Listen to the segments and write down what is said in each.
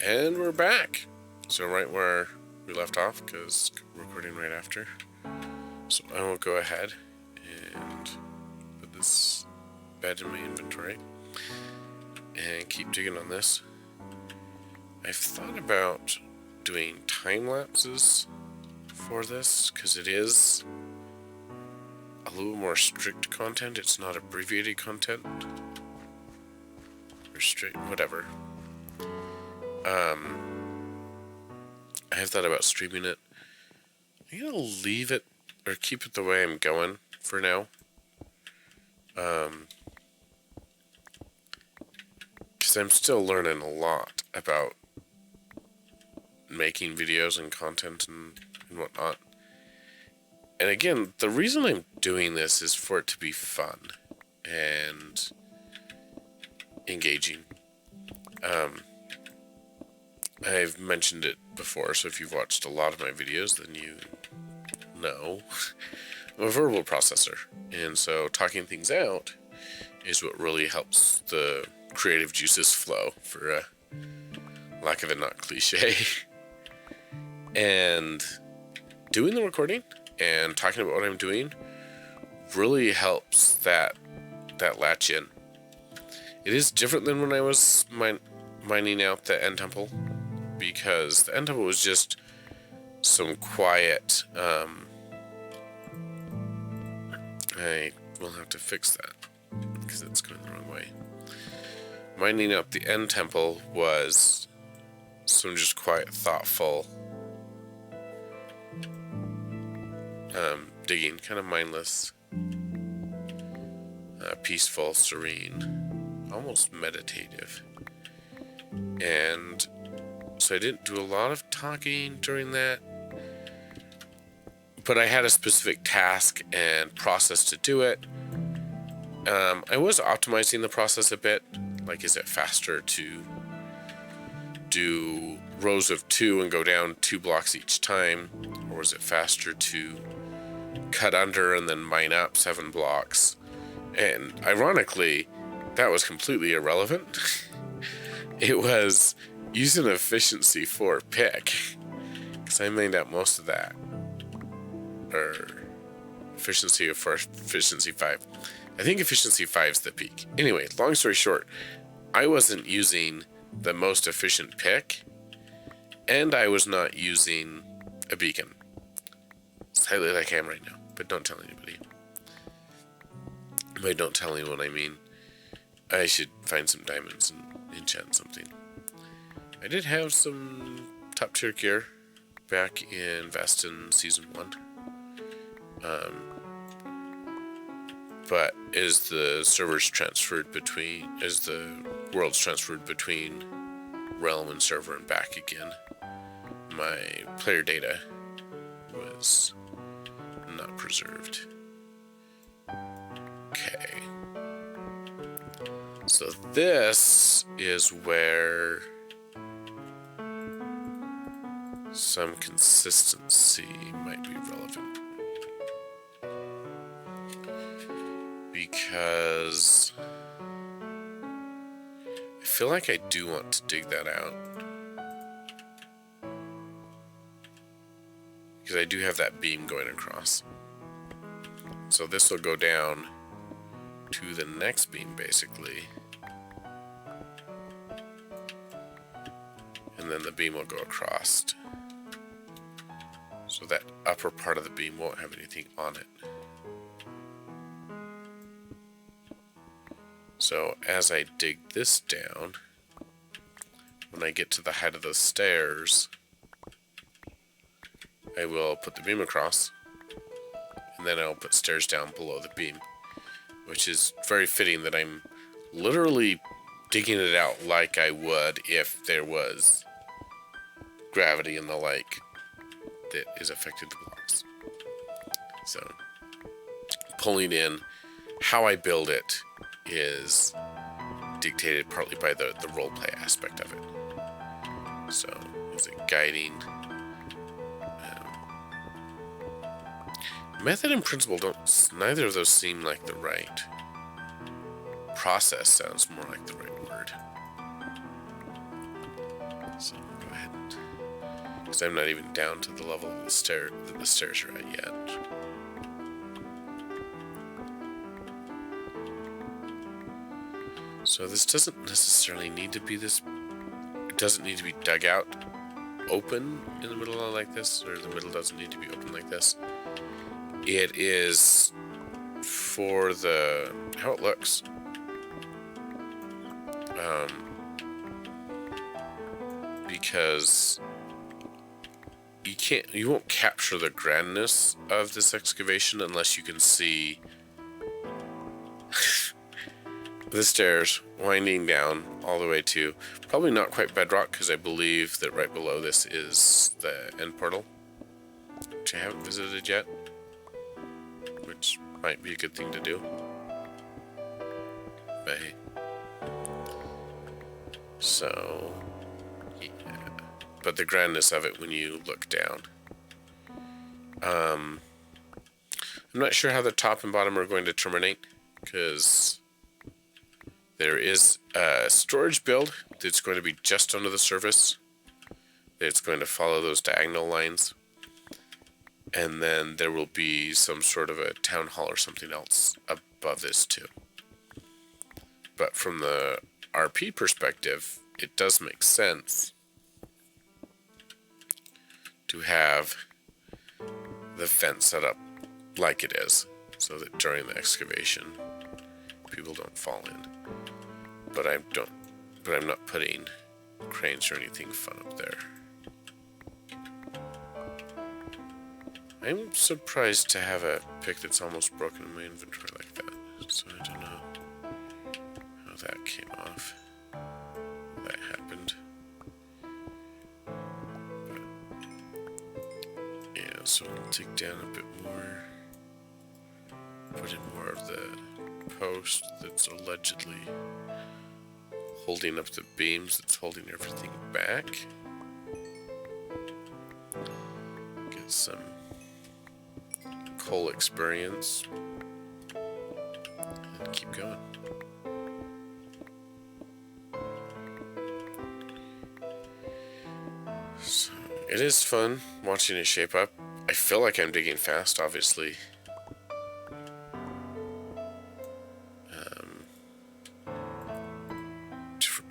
And we're back. So right where we left off, because recording right after. So I will go ahead and put this badge in my inventory and keep digging on this. I've thought about doing time lapses for this, because it is a little more strict content. It's not abbreviated content. Or strict, whatever. I have thought about streaming it. I'm gonna leave it or keep it the way I'm going for now. Because I'm still learning a lot about making videos and content and whatnot. And again, the reason I'm doing this is for it to be fun and engaging. I've mentioned it before, so if you've watched a lot of my videos, then you know I'm a verbal processor. And so talking things out is what really helps the creative juices flow, for a lack of a not cliche. And doing the recording and talking about what I'm doing really helps that latch in. It is different than when I was mining out the End Temple, because the End Temple was just some quiet. I will have to fix that because it's going the wrong way. Mining out the End Temple was some just quiet, thoughtful digging, kind of mindless, peaceful, serene, almost meditative. And so I didn't do a lot of talking during that, but I had a specific task and process to do it. I was optimizing the process a bit, like is it faster to do rows of 2 and go down 2 blocks each time, or was it faster to cut under and then mine up 7 blocks? And ironically, that was completely irrelevant. It was using efficiency 4 pick, because I mined out most of that. Or efficiency of 4, efficiency 5. I think efficiency 5 is the peak. Anyway, long story short, I wasn't using the most efficient pick, and I was not using a beacon. Slightly like I am right now, but don't tell anybody. By don't tell anyone, I mean I should find some diamonds and enchant something. I did have some top tier gear back in Vestin Season 1. But as the worlds transferred between realm and server and back again, my player data was not preserved. Okay. So this is where some consistency might be relevant. Because I feel like I do want to dig that out. Because I do have that beam going across. So this will go down to the next beam, basically. And then the beam will go across. So that upper part of the beam won't have anything on it. So as I dig this down, when I get to the height of those stairs, I will put the beam across, and then I'll put stairs down below the beam, which is very fitting that I'm literally digging it out like I would if there was gravity and the like that is affecting the blocks. So pulling in how I build it is dictated partly by the roleplay aspect of it. So, is it guiding? Method and principle neither of those seem like the right. Process sounds more like the right word. So go ahead, because I'm not even down to the level of the stair that the stairs are at yet. So this doesn't necessarily need to be this. It doesn't need to be dug out open in the middle like this, or the middle doesn't need to be open like this. It is for the how it looks. Because you won't capture the grandness of this excavation unless you can see the stairs winding down all the way to probably not quite bedrock, because I believe that right below this is the end portal, which I haven't visited yet, which might be a good thing to do. But hey. So yeah. But the grandness of it when you look down. I'm not sure how the top and bottom are going to terminate, because there is a storage build that's going to be just under the surface. It's going to follow those diagonal lines. And then there will be some sort of a town hall or something else above this too. But from the RP perspective, it does make sense to have the fence set up like it is, so that during the excavation people don't fall in. But I'm not putting cranes or anything fun up there. I'm surprised to have a pick that's almost broken in my inventory like that. So I don't know how that came off. That happened. But yeah, so I'll take down a bit more. Put in more of the post that's allegedly holding up the beams, that's holding everything back. Get some coal experience and keep going. So it is fun watching it shape up. I feel like I'm digging fast, obviously.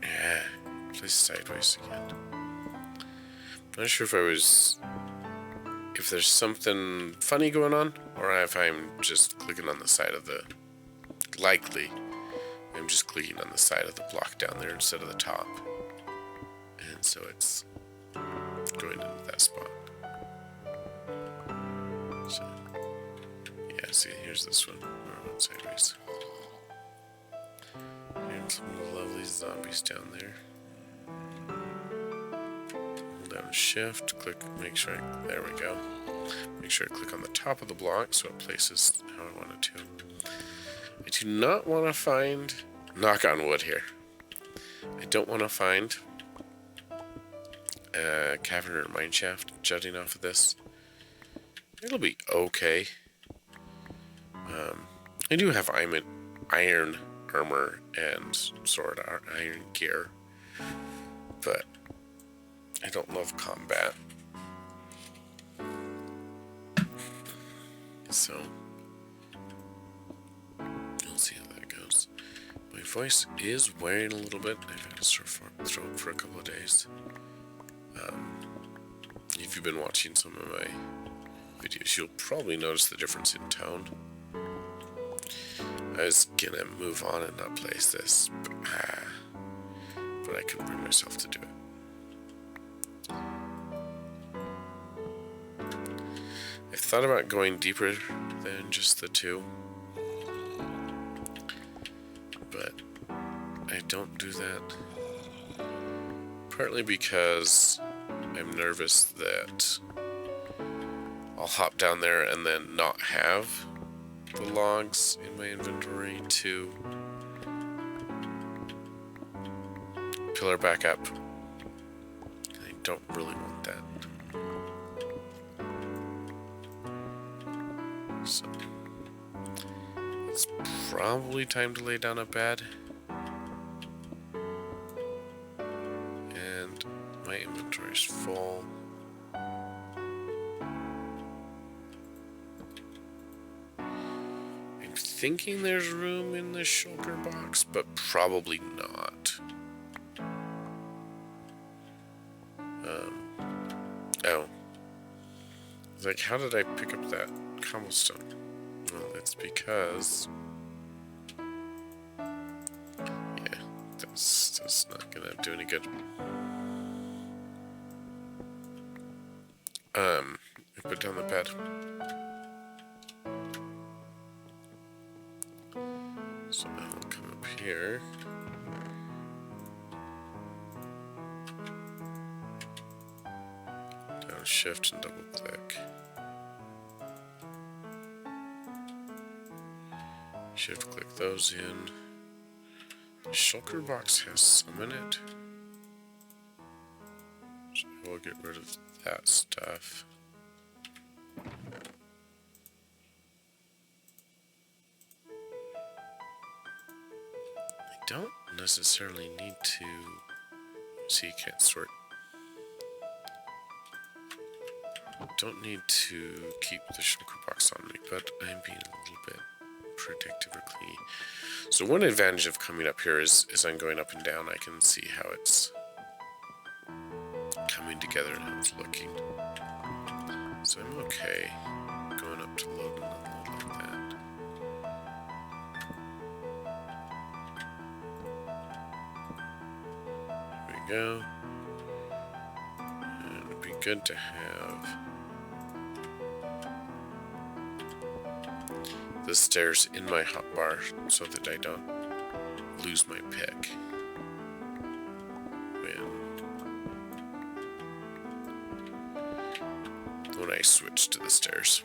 Yeah, place sideways again. I'm not sure if there's something funny going on, or if I'm just clicking on the side of the, likely, I'm just clicking on the side of the block down there instead of the top. And so it's going into that spot. So, yeah, see, here's this one. We're on sideways. And some lovely zombies down there. Down shift, click, make sure there we go. Make sure I click on the top of the block so it places how I want it to. I do not want to find, knock on wood here, I don't want to find a cavern or mine shaft jutting off of this. It'll be okay. I do have iron armor and sword iron gear, but I don't love combat. So we'll see how that goes. My voice is wearing a little bit. I've had a sore throat for a couple of days. If you've been watching some of my videos, you'll probably notice the difference in tone. I was gonna move on and not place this, but I couldn't bring myself to do it. I've thought about going deeper than just the two, but I don't do that. Partly because I'm nervous that I'll hop down there and then not have the logs in my inventory to pillar back up. I don't really want that. So it's probably time to lay down a bed. And my thinking there's room in the shulker box, but probably not. Oh. I was like, how did I pick up that cobblestone? Well, it's because... yeah, that's not gonna do any good. I put down the bed. So now I'll come up here. Down shift and double click. Shift click those in. The shulker box has some in it. So we'll get rid of that stuff. I don't necessarily need to... see, you can't sort. Don't need to keep the shulker box on me, but I'm being a little bit predictive or clingy. So one advantage of coming up here is I'm going up and down, I can see how it's coming together and how it's looking. So I'm okay going up to load and unload like that. Here we go. And it would be good to have the stairs in my hotbar so that I don't lose my pick when I switch to the stairs.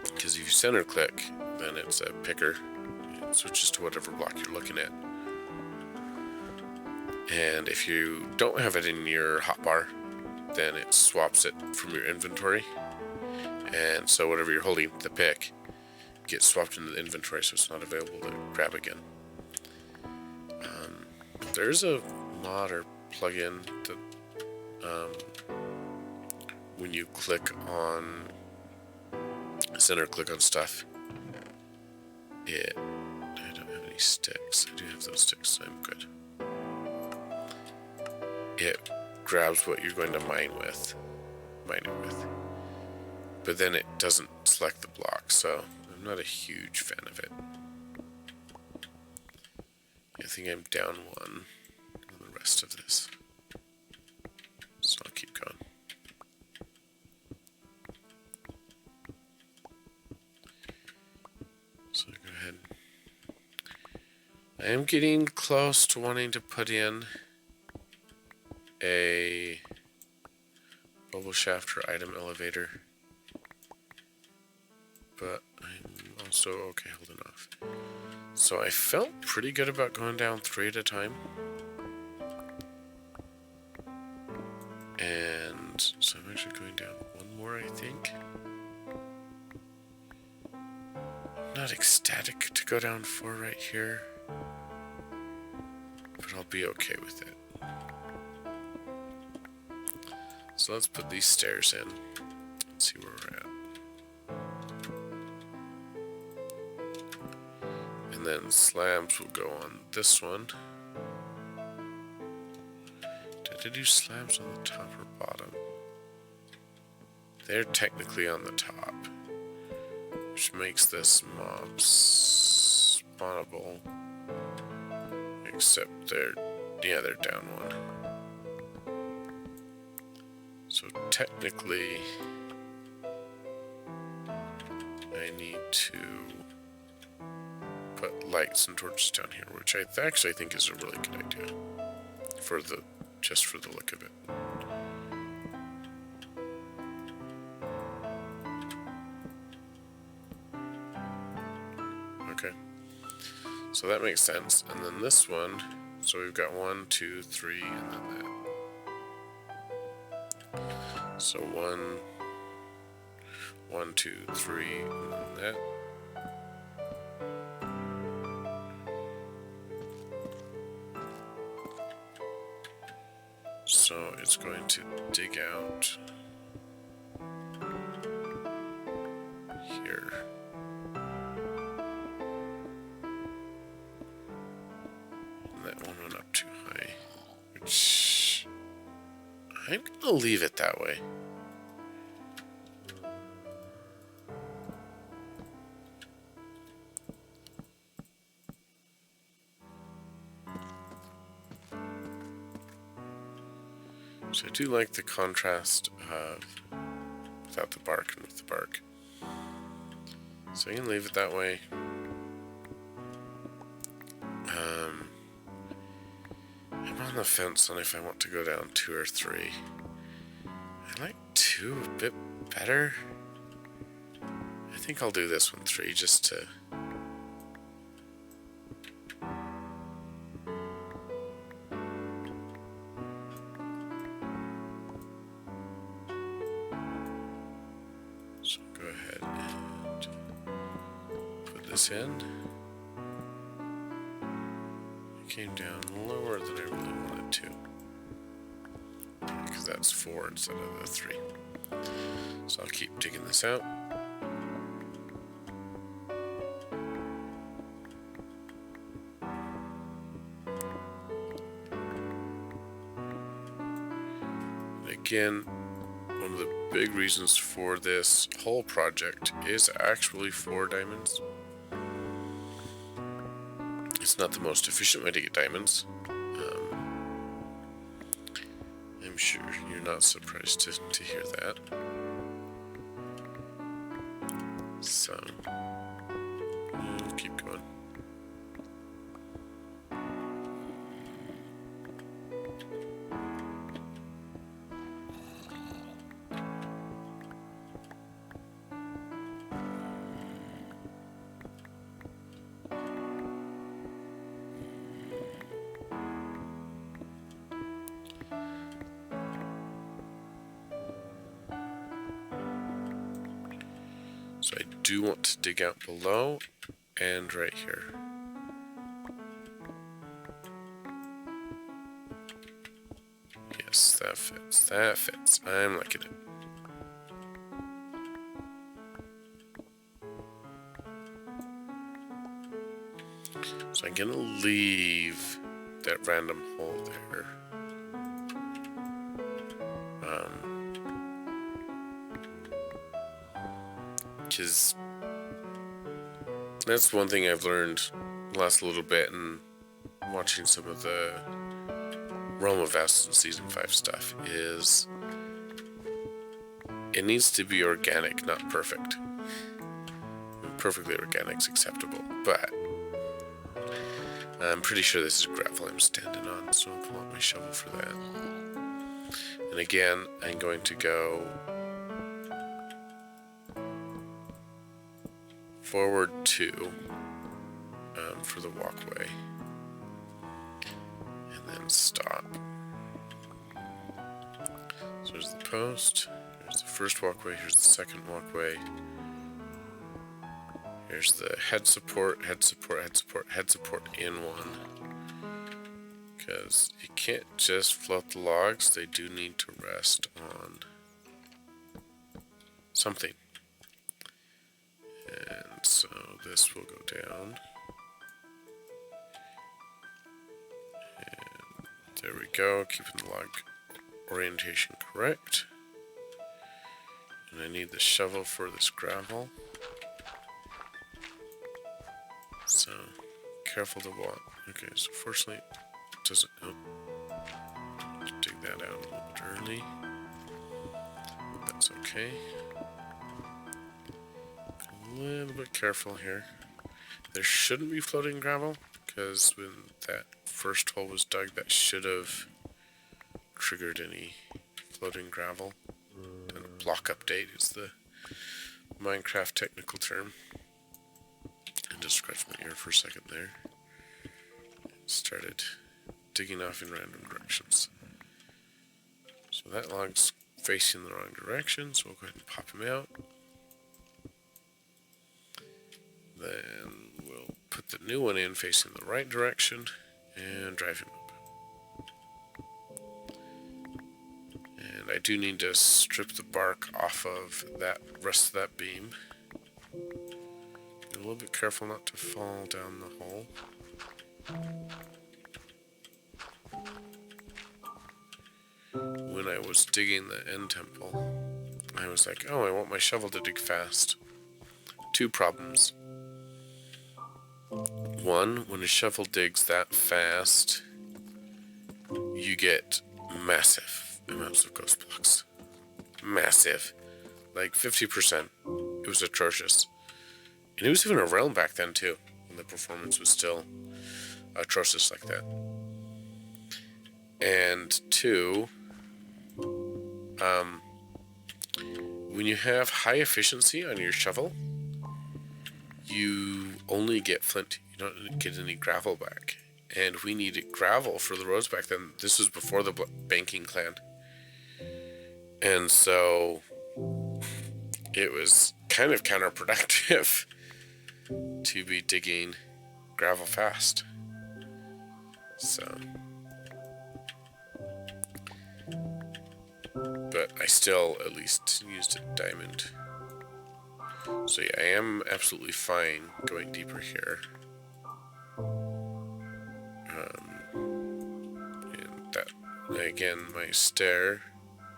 Because if you center click, then it's a picker. It switches to whatever block you're looking at. And if you don't have it in your hotbar, then it swaps it from your inventory. And so whatever you're holding, the pick, gets swapped into the inventory, so it's not available to grab again. There's a mod or plugin that when you click on center click on stuff, I don't have any sticks. I do have those sticks, so I'm good. It grabs what you're going to mine it with, but then it doesn't select the block, so I'm not a huge fan of it. I think I'm down one on the rest of this, so I'll keep going. So go ahead. I am getting close to wanting to put in a bubble shaft or item elevator, but I'm also okay holding off. So I felt pretty good about going down 3 at a time, and so I'm actually going down one more, I think. I'm not ecstatic to go down 4 right here, but I'll be okay with it. So let's put these stairs in and see where we're at. And then slabs will go on this one. Did I do slabs on the top or bottom? They're technically on the top, which makes this mob spawnable. Except they're down one. So technically, I need to put lights and torches down here, which I actually think is a really good idea just for the look of it. Okay, so that makes sense. And then this one, so we've got 1, 2, 3, and then that. So 1, 2, 3, and then that. So it's going to dig out here. I'm gonna leave it that way. So I do like the contrast of without the bark and with the bark. So I'm gonna leave it that way. I'm on the fence on if I want to go down 2 or 3. I like 2 a bit better. I think I'll do this one 3 just to... So go ahead and put this in. It came down lower than I really wanted to. Because that's 4 instead of the 3. So I'll keep digging this out. Again, one of the big reasons for this whole project is actually 4 diamonds. It's not the most efficient way to get diamonds. I'm sure you're not surprised to hear that. So, we'll keep going. So I do want to dig out below and right here. Yes, that fits. That fits. I'm liking it. So I'm gonna leave that random hole there. Because that's one thing I've learned the last little bit and watching some of the Realm of Vast Season 5 stuff is it needs to be organic, not perfect. Perfectly organic is acceptable, but I'm pretty sure this is gravel I'm standing on, so I'll pull out my shovel for that. And again, I'm going to go forward 2 for the walkway, and then stop. So there's the post, here's the first walkway, here's the second walkway. Here's the head support, head support, head support, head support in one. Because you can't just float the logs, they do need to rest on something. And so this will go down. And there we go, keeping the log orientation correct. And I need the shovel for this gravel. So, careful to walk. Okay, so fortunately, it doesn't... Oh, dig that out a little bit early. That's okay. A little bit careful here. There shouldn't be floating gravel, because when that first hole was dug, that should have triggered any floating gravel. And a block update is the Minecraft technical term. I just scratched my ear for a second there. Started digging off in random directions. So that log's facing the wrong direction, so we'll go ahead and pop him out. Then we'll put the new one in facing the right direction and drive him up. And I do need to strip the bark off of that rest of that beam. Be a little bit careful not to fall down the hole. when I was digging the end temple, I was like, oh, I want my shovel to dig fast. Two problems. One, when a shovel digs that fast, you get massive amounts of ghost blocks. Massive. Like 50%. It was atrocious. And it was even a realm back then too, when the performance was still atrocious like that. And two, when you have high efficiency on your shovel, you only get flint. You don't get any gravel back. And we needed gravel for the roads back then. This was before the banking clan. And so it was kind of counterproductive to be digging gravel fast. So, but I still at least used a diamond. So yeah, I am absolutely fine going deeper here. And that, again, my stair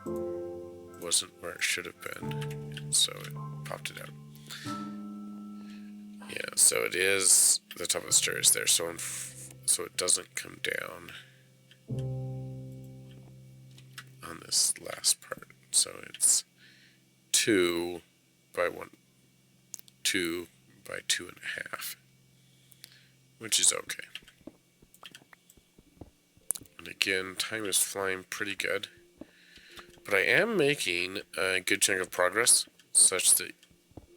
wasn't where it should have been, so it popped it out. Yeah, so it is, the top of the stair is there, so it doesn't come down on this last part. So it's 2 by 1, 2 by 2.5, which is okay. And again, time is flying pretty good, but I am making a good chunk of progress such that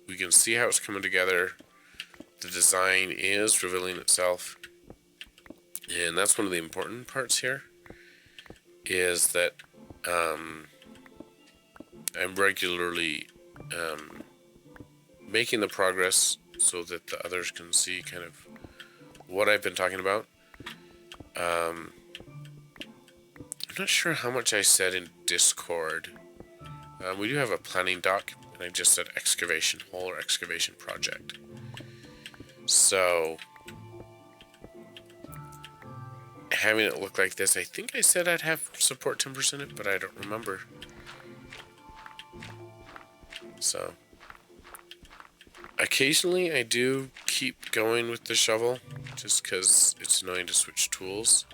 we can see how it's coming together. The design is revealing itself, and that's one of the important parts here, is that I'm regularly making the progress so that the others can see kind of what I've been talking about. I'm not sure how much I said in Discord. We do have a planning doc, and I just said excavation hole or excavation project. So, having it look like this, I think I said I'd have support timbers in it, but I don't remember. So, occasionally I do keep going with the shovel, just because it's annoying to switch tools.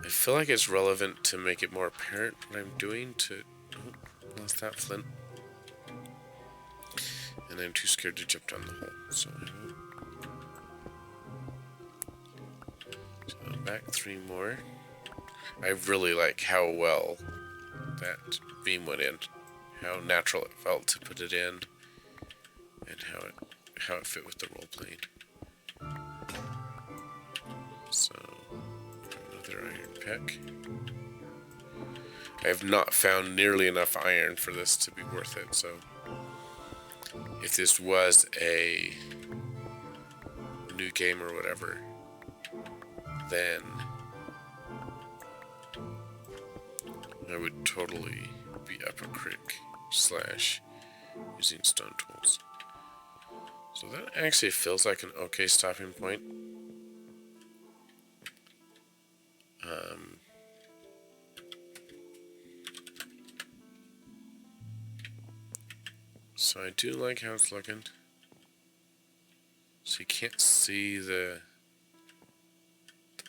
I feel like it's relevant to make it more apparent what I'm doing to... Oh, lost that flint. And I'm too scared to jump down the hole, so I won't. So back 3 more. I really like how well that beam went in. How natural it felt to put it in. And how it fit with the role playing. So, another iron pick. I have not found nearly enough iron for this to be worth it, so if this was a new game or whatever, then I would totally be up a creek / using stone tools. So that actually feels like an okay stopping point. So I do like how it's looking. So you can't see the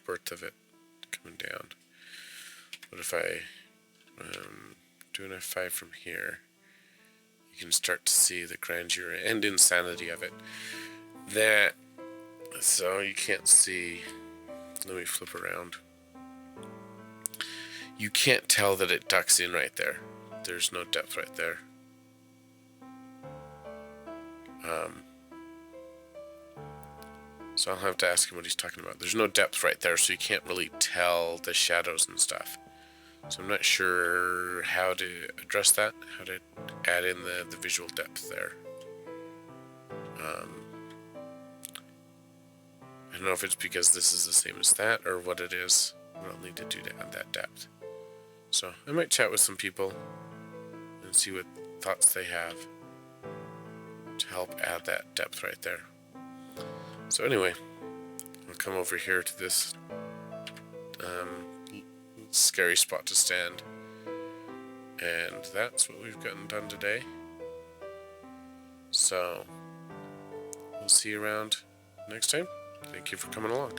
birth of it coming down. But if I do an F5 from here, you can start to see the grandeur and insanity of it. So you can't see. Let me flip around. You can't tell that it ducks in right there. There's no depth right there. So I'll have to ask him what he's talking about. There's no depth right there, so you can't really tell the shadows and stuff. So I'm not sure how to address that, how to add in the visual depth there. I don't know if it's because this is the same as that or what it is. What I'll need to do to add that depth. So I might chat with some people and see what thoughts they have to help add that depth right there. So anyway, I'll come over here to this scary spot to stand And that's what we've gotten done today. So, we'll see you around next time. Thank you for coming along.